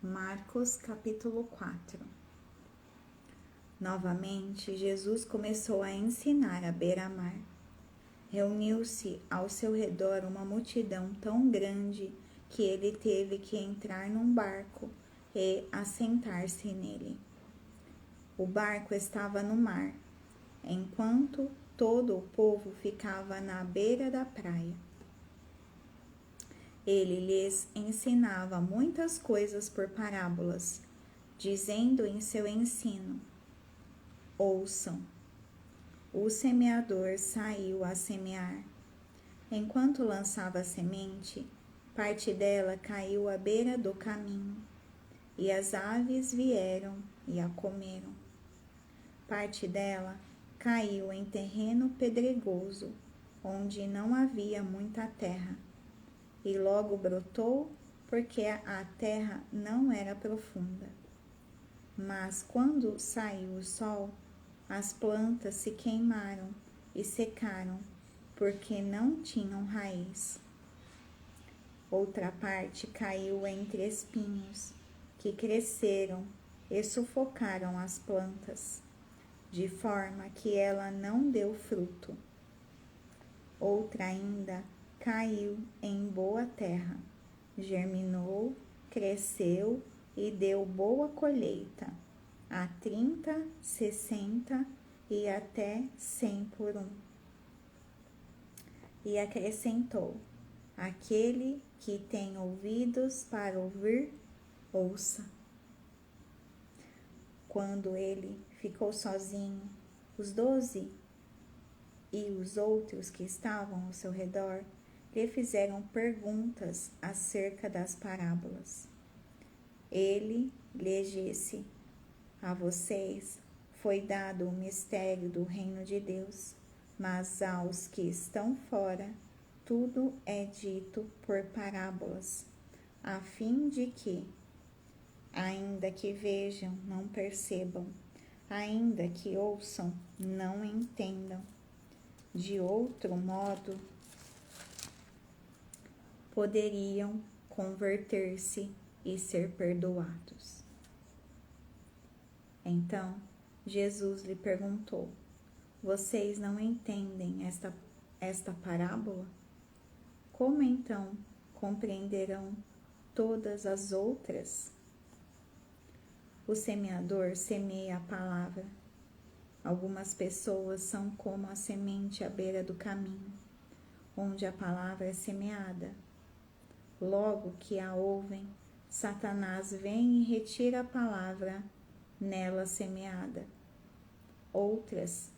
Marcos capítulo 4. Novamente, Jesus começou a ensinar à beira-mar. Reuniu-se ao seu redor uma multidão tão grande que ele teve que entrar num barco e assentar-se nele. O barco estava no mar, enquanto todo o povo ficava na beira da praia. Ele lhes ensinava muitas coisas por parábolas, dizendo em seu ensino: ouçam, o semeador saiu a semear. Enquanto lançava a semente, parte dela caiu à beira do caminho, e as aves vieram e a comeram. Parte dela caiu em terreno pedregoso, onde não havia muita terra, e logo brotou, porque a terra não era profunda. Mas quando saiu o sol, as plantas se queimaram e secaram, porque não tinham raiz. Outra parte caiu entre espinhos, que cresceram e sufocaram as plantas, de forma que ela não deu fruto. Outra ainda caiu em boa terra, germinou, cresceu e deu boa colheita, a 30, 60 e até 100 por um. E acrescentou: aquele que tem ouvidos para ouvir, ouça. Quando ele ficou sozinho, os 12 e os outros que estavam ao seu redor lhe fizeram perguntas acerca das parábolas. Ele lhes disse: a vocês foi dado o mistério do reino de Deus, mas aos que estão fora, tudo é dito por parábolas, a fim de que, ainda que vejam, não percebam, ainda que ouçam, não entendam. De outro modo, poderiam converter-se e ser perdoados. Então, Jesus lhe perguntou: vocês não entendem esta parábola? Como então compreenderão todas as outras? O semeador semeia a palavra. Algumas pessoas são como a semente à beira do caminho, onde a palavra é semeada. Logo que a ouvem, Satanás vem e retira a palavra nela semeada. Outras,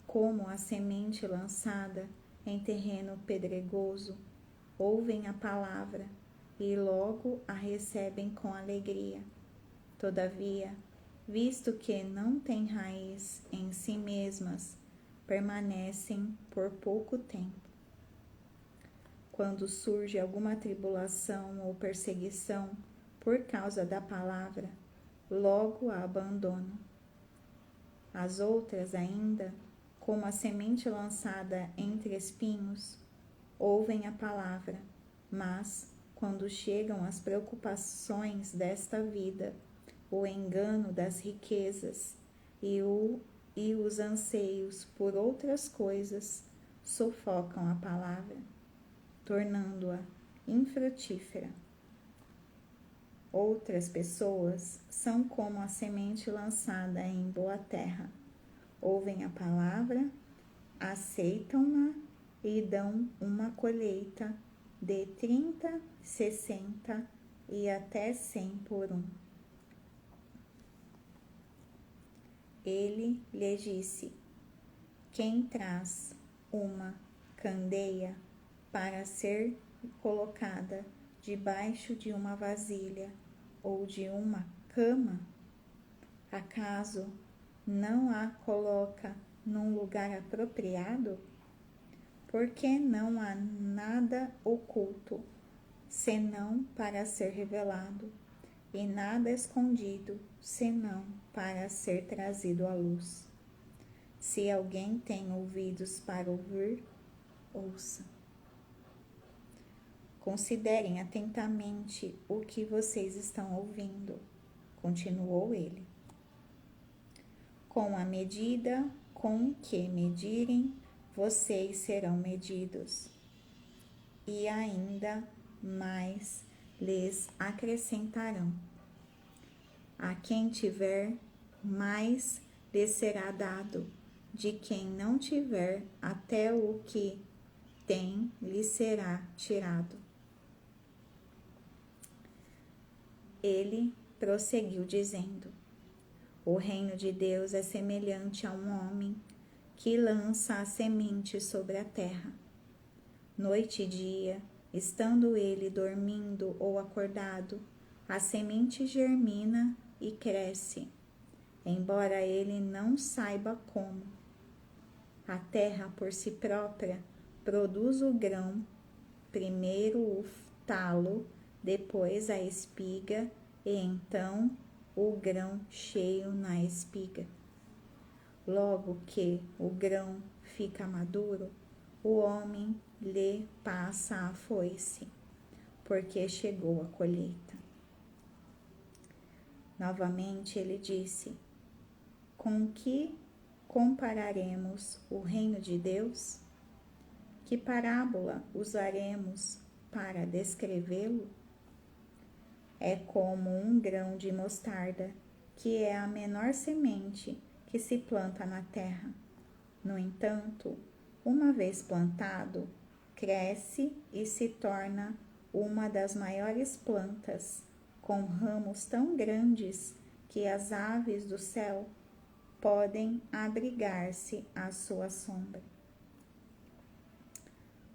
como a semente lançada em terreno pedregoso, ouvem a palavra e logo a recebem com alegria. Todavia, visto que não têm raiz em si mesmas, permanecem por pouco tempo. Quando surge alguma tribulação ou perseguição por causa da palavra, logo a abandonam. As outras ainda, como a semente lançada entre espinhos, ouvem a palavra, mas, quando chegam as preocupações desta vida, o engano das riquezas e os anseios por outras coisas, sufocam a palavra, tornando-a infrutífera. Outras pessoas são como a semente lançada em boa terra. Ouvem a palavra, aceitam-na e dão uma colheita de 30, 60 e até 100 por um. Ele lhe disse: quem traz uma candeia para ser colocada debaixo de uma vasilha ou de uma cama, acaso não a coloca num lugar apropriado? Porque não há nada oculto, senão para ser revelado, e nada escondido, senão para ser trazido à luz. Se alguém tem ouvidos para ouvir, ouça. Considerem atentamente o que vocês estão ouvindo, continuou ele. Com a medida com que medirem, vocês serão medidos, e ainda mais lhes acrescentarão. A quem tiver, mais lhe será dado, de quem não tiver, até o que tem lhe será tirado. Ele prosseguiu dizendo: o reino de Deus é semelhante a um homem que lança a semente sobre a terra. Noite e dia, estando ele dormindo ou acordado, a semente germina e cresce, embora ele não saiba como. A terra por si própria produz o grão, primeiro o talo, depois a espiga e então o grão cheio na espiga. Logo que o grão fica maduro, o homem lhe passa a foice, porque chegou a colheita. Novamente ele disse: com que compararemos o reino de Deus? Que parábola usaremos para descrevê-lo? É como um grão de mostarda, que é a menor semente que se planta na terra. No entanto, uma vez plantado, cresce e se torna uma das maiores plantas, com ramos tão grandes que as aves do céu podem abrigar-se à sua sombra.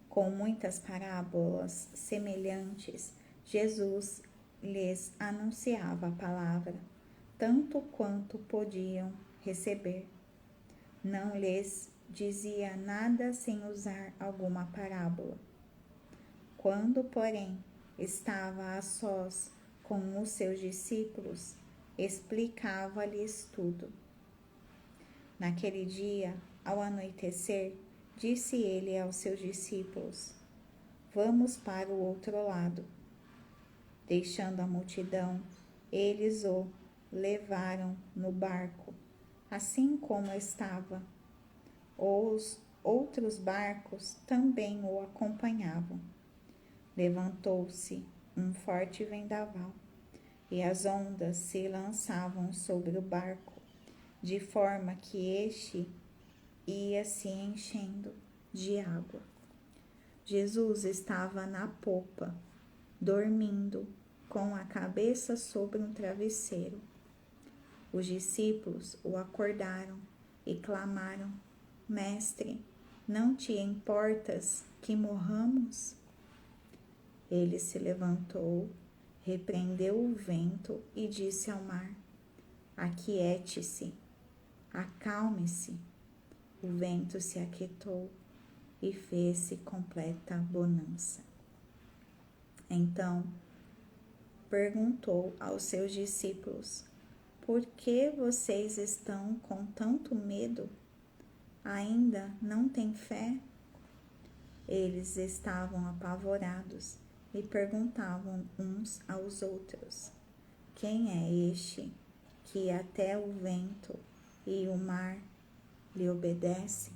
Com muitas parábolas semelhantes, Jesus lhes anunciava a palavra, tanto quanto podiam receber. Não lhes dizia nada sem usar alguma parábola. Quando, porém, estava a sós com os seus discípulos, explicava-lhes tudo. Naquele dia, ao anoitecer, disse ele aos seus discípulos: vamos para o outro lado. Deixando a multidão, eles o levaram no barco, assim como estava. Os outros barcos também o acompanhavam. Levantou-se um forte vendaval, e as ondas se lançavam sobre o barco, de forma que este ia se enchendo de água. Jesus estava na popa, dormindo, com a cabeça sobre um travesseiro. Os discípulos o acordaram e clamaram: Mestre, não te importas que morramos? Ele se levantou, repreendeu o vento e disse ao mar: aquiete-se, acalme-se. O vento se aquietou e fez-se completa bonança. Então perguntou aos seus discípulos: por que vocês estão com tanto medo? Ainda não têm fé? Eles estavam apavorados e perguntavam uns aos outros: quem é este que até o vento e o mar lhe obedecem?